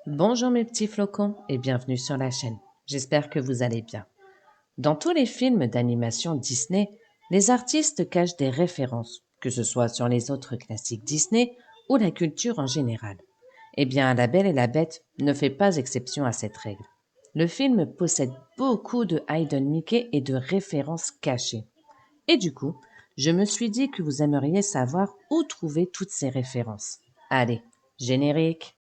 Bonjour mes petits flocons et bienvenue sur la chaîne. J'espère que vous allez bien. Dans tous les films d'animation Disney, les artistes cachent des références, que ce soit sur les autres classiques Disney ou la culture en général. Eh bien, La Belle et la Bête ne fait pas exception à cette règle. Le film possède beaucoup de hidden Mickey et de références cachées. Et du coup, je me suis dit que vous aimeriez savoir où trouver toutes ces références. Allez, générique!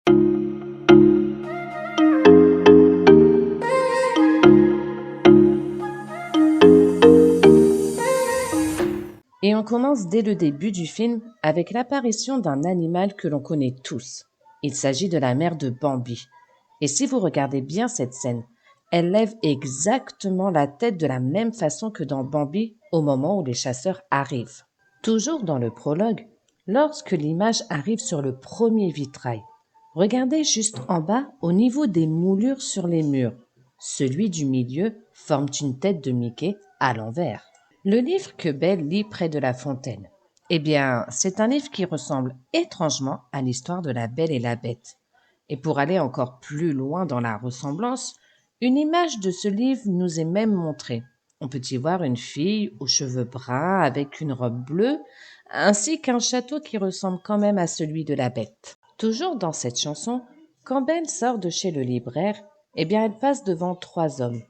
Et on commence dès le début du film avec l'apparition d'un animal que l'on connaît tous. Il s'agit de la mère de Bambi. Et si vous regardez bien cette scène, elle lève exactement la tête de la même façon que dans Bambi au moment où les chasseurs arrivent. Toujours dans le prologue, lorsque l'image arrive sur le premier vitrail, regardez juste en bas au niveau des moulures sur les murs. Celui du milieu forme une tête de Mickey à l'envers. Le livre que Belle lit près de la fontaine. Eh bien, c'est un livre qui ressemble étrangement à l'histoire de la Belle et la Bête. Et pour aller encore plus loin dans la ressemblance, une image de ce livre nous est même montrée. On peut y voir une fille aux cheveux bruns avec une robe bleue, ainsi qu'un château qui ressemble quand même à celui de la Bête. Toujours dans cette chanson, quand Belle sort de chez le libraire, eh bien elle passe devant trois hommes.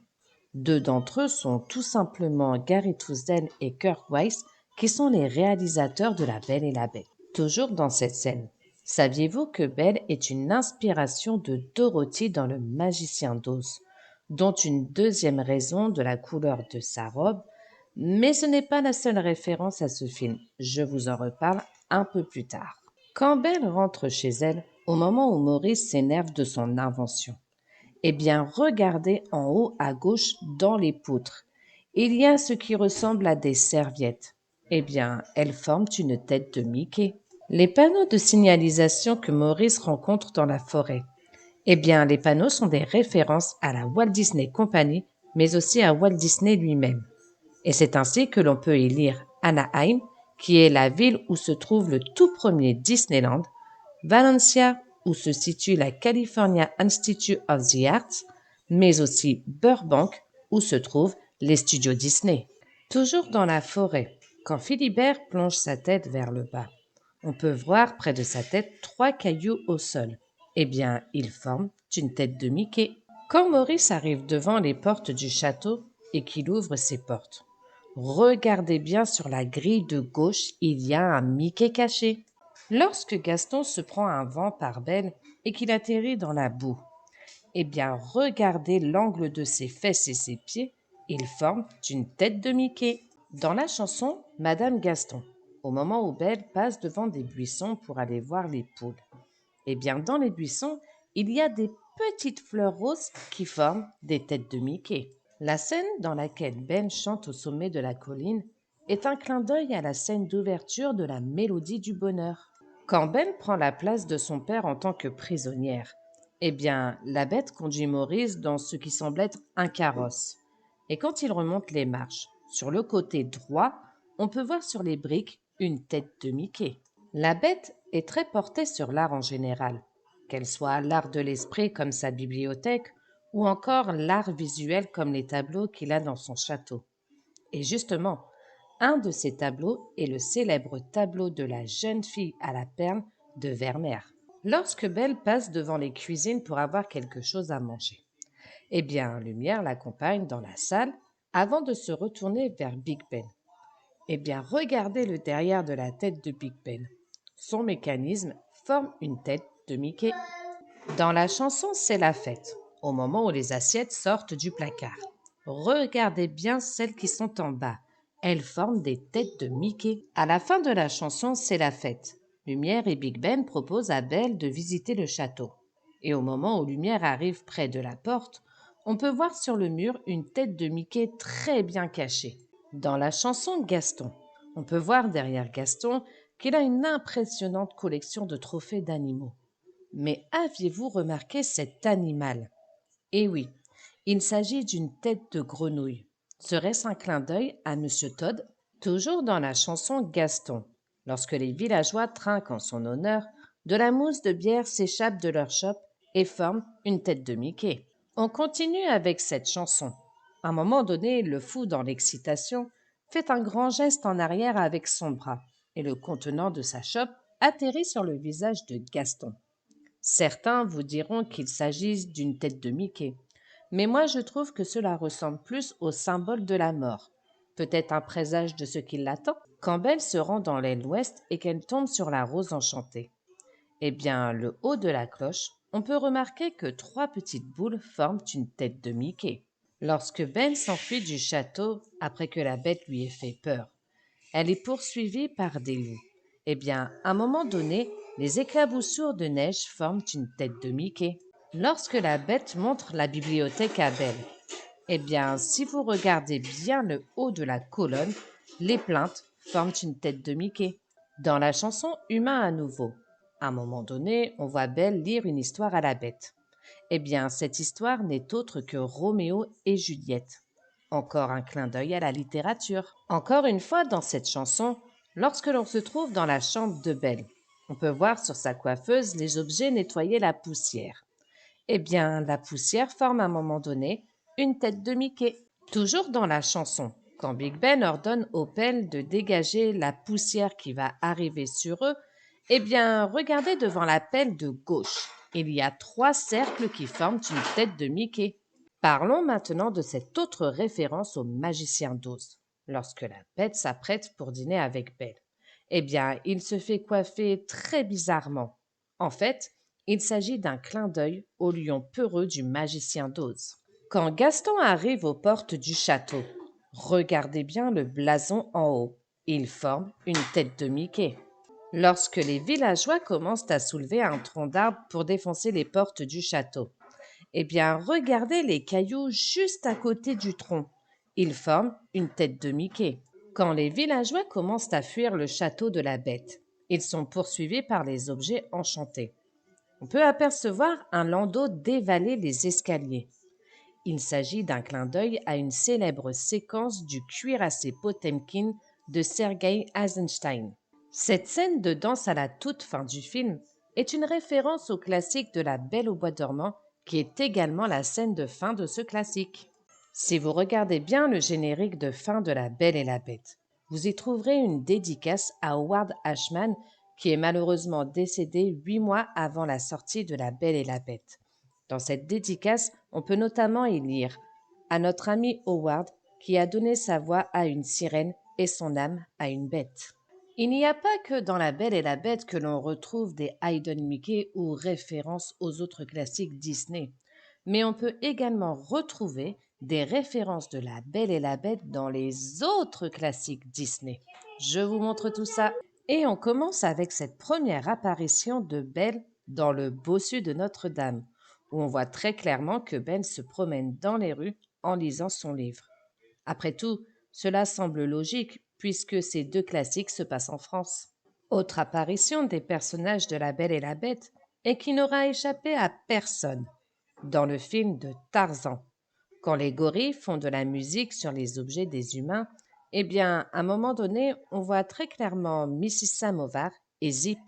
Deux d'entre eux sont tout simplement Gary Tousdale et Kirk Weiss, qui sont les réalisateurs de La Belle et la Bête. Toujours dans cette scène, saviez-vous que Belle est une inspiration de Dorothy dans Le Magicien d'Oz, dont une deuxième raison de la couleur de sa robe, mais ce n'est pas la seule référence à ce film, je vous en reparle un peu plus tard. Quand Belle rentre chez elle, au moment où Maurice s'énerve de son invention, eh bien, regardez en haut à gauche dans les poutres. Il y a ce qui ressemble à des serviettes. Eh bien, elles forment une tête de Mickey. Les panneaux de signalisation que Maurice rencontre dans la forêt. Eh bien, les panneaux sont des références à la Walt Disney Company, mais aussi à Walt Disney lui-même. Et c'est ainsi que l'on peut y lire Anaheim, qui est la ville où se trouve le tout premier Disneyland, Valencia, où se situe la California Institute of the Arts, mais aussi Burbank, où se trouvent les studios Disney. Toujours dans la forêt, quand Philibert plonge sa tête vers le bas, on peut voir près de sa tête trois cailloux au sol. Eh bien, ils forment une tête de Mickey. Quand Maurice arrive devant les portes du château et qu'il ouvre ses portes, regardez bien sur la grille de gauche, il y a un Mickey caché. Lorsque Gaston se prend un vent par Belle et qu'il atterrit dans la boue, eh bien, regardez l'angle de ses fesses et ses pieds, ils forment une tête de Mickey. Dans la chanson Madame Gaston, au moment où Belle passe devant des buissons pour aller voir les poules, eh bien, dans les buissons, il y a des petites fleurs roses qui forment des têtes de Mickey. La scène dans laquelle Ben chante au sommet de la colline est un clin d'œil à la scène d'ouverture de la Mélodie du Bonheur. Quand Ben prend la place de son père en tant que prisonnière, eh bien, la bête conduit Maurice dans ce qui semble être un carrosse. Et quand il remonte les marches, sur le côté droit, on peut voir sur les briques une tête de Mickey. La bête est très portée sur l'art en général, qu'elle soit l'art de l'esprit comme sa bibliothèque ou encore l'art visuel comme les tableaux qu'il a dans son château. Et justement, un de ces tableaux est le célèbre tableau de la jeune fille à la perle de Vermeer. Lorsque Belle passe devant les cuisines pour avoir quelque chose à manger, eh bien, Lumière l'accompagne dans la salle avant de se retourner vers Big Ben. Eh bien, regardez le derrière de la tête de Big Ben. Son mécanisme forme une tête de Mickey. Dans la chanson C'est la fête, au moment où les assiettes sortent du placard, regardez bien celles qui sont en bas. Elles forment des têtes de Mickey. À la fin de la chanson C'est la fête, Lumière et Big Ben proposent à Belle de visiter le château. Et au moment où Lumière arrive près de la porte, on peut voir sur le mur une tête de Mickey très bien cachée. Dans la chanson Gaston, on peut voir derrière Gaston qu'il a une impressionnante collection de trophées d'animaux. Mais aviez-vous remarqué cet animal? Eh oui, il s'agit d'une tête de grenouille. Serait-ce un clin d'œil à Monsieur Todd? Toujours dans la chanson Gaston, lorsque les villageois trinquent en son honneur, de la mousse de bière s'échappe de leur chope et forment une tête de Mickey. On continue avec cette chanson. À un moment donné, le fou, dans l'excitation, fait un grand geste en arrière avec son bras et le contenant de sa chope atterrit sur le visage de Gaston. Certains vous diront qu'il s'agit d'une tête de Mickey, mais moi je trouve que cela ressemble plus au symbole de la mort. Peut-être un présage de ce qui l'attend. Quand Belle se rend dans l'aile ouest et qu'elle tombe sur la rose enchantée, eh bien, le haut de la cloche, on peut remarquer que trois petites boules forment une tête de Mickey. Lorsque Ben s'enfuit du château après que la bête lui ait fait peur, elle est poursuivie par des loups. Eh bien, à un moment donné, les éclaboussures de neige forment une tête de Mickey. Lorsque la bête montre la bibliothèque à Belle, eh bien, si vous regardez bien le haut de la colonne, les plaintes forment une tête de Mickey. Dans la chanson Humain à nouveau, à un moment donné, on voit Belle lire une histoire à la bête. Eh bien, cette histoire n'est autre que Roméo et Juliette. Encore un clin d'œil à la littérature. Encore une fois, dans cette chanson, lorsque l'on se trouve dans la chambre de Belle, on peut voir sur sa coiffeuse les objets nettoyer la poussière. Eh bien, la poussière forme à un moment donné une tête de Mickey. Toujours dans la chanson, quand Big Ben ordonne aux pelles de dégager la poussière qui va arriver sur eux, eh bien, regardez devant la pelle de gauche. Il y a trois cercles qui forment une tête de Mickey. Parlons maintenant de cette autre référence au magicien d'Oz. Lorsque la bête s'apprête pour dîner avec Belle, eh bien, il se fait coiffer très bizarrement. En fait, il s'agit d'un clin d'œil au lion peureux du magicien d'Oz. Quand Gaston arrive aux portes du château, regardez bien le blason en haut. Il forme une tête de Mickey. Lorsque les villageois commencent à soulever un tronc d'arbre pour défoncer les portes du château, eh bien, regardez les cailloux juste à côté du tronc. Ils forment une tête de Mickey. Quand les villageois commencent à fuir le château de la bête, ils sont poursuivis par les objets enchantés. On peut apercevoir un landau dévaler les escaliers. Il s'agit d'un clin d'œil à une célèbre séquence du cuirassé Potemkin de Sergei Eisenstein. Cette scène de danse à la toute fin du film est une référence au classique de La Belle au bois dormant, qui est également la scène de fin de ce classique. Si vous regardez bien le générique de fin de La Belle et la Bête, vous y trouverez une dédicace à Howard Ashman, qui est malheureusement décédé 8 mois avant la sortie de La Belle et la Bête. Dans cette dédicace, on peut notamment y lire à notre ami Howard qui a donné sa voix à une sirène et son âme à une bête. Il n'y a pas que dans La Belle et la Bête que l'on retrouve des Hidden Mickey ou références aux autres classiques Disney, mais on peut également retrouver des références de La Belle et la Bête dans les autres classiques Disney. Je vous montre tout ça. Et on commence avec cette première apparition de Belle dans le bossu de Notre-Dame, où on voit très clairement que Ben se promène dans les rues en lisant son livre. Après tout, cela semble logique puisque ces deux classiques se passent en France. Autre apparition des personnages de La Belle et la Bête et qui n'aura échappé à personne dans le film de Tarzan. Quand les gorilles font de la musique sur les objets des humains, eh bien, à un moment donné, on voit très clairement Mrs. Samovar et Zip.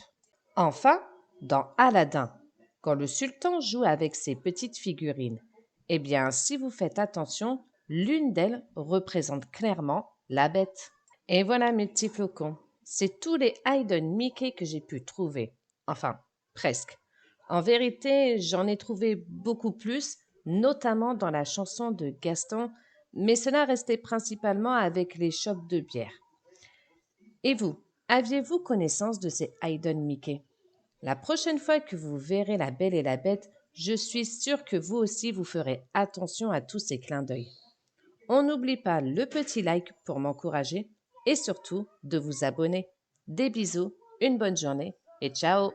Enfin, dans Aladdin, quand le sultan joue avec ses petites figurines, eh bien, si vous faites attention, l'une d'elles représente clairement la bête. Et voilà mes petits flocons, c'est tous les Hidden Mickey que j'ai pu trouver. Enfin, presque. En vérité, j'en ai trouvé beaucoup plus, notamment dans la chanson de Gaston, mais cela restait principalement avec les shops de bière. Et vous, aviez-vous connaissance de ces Hidden Mickey? La prochaine fois que vous verrez La Belle et la Bête, je suis sûre que vous aussi vous ferez attention à tous ces clins d'œil. On n'oublie pas le petit like pour m'encourager et surtout de vous abonner. Des bisous, une bonne journée et ciao!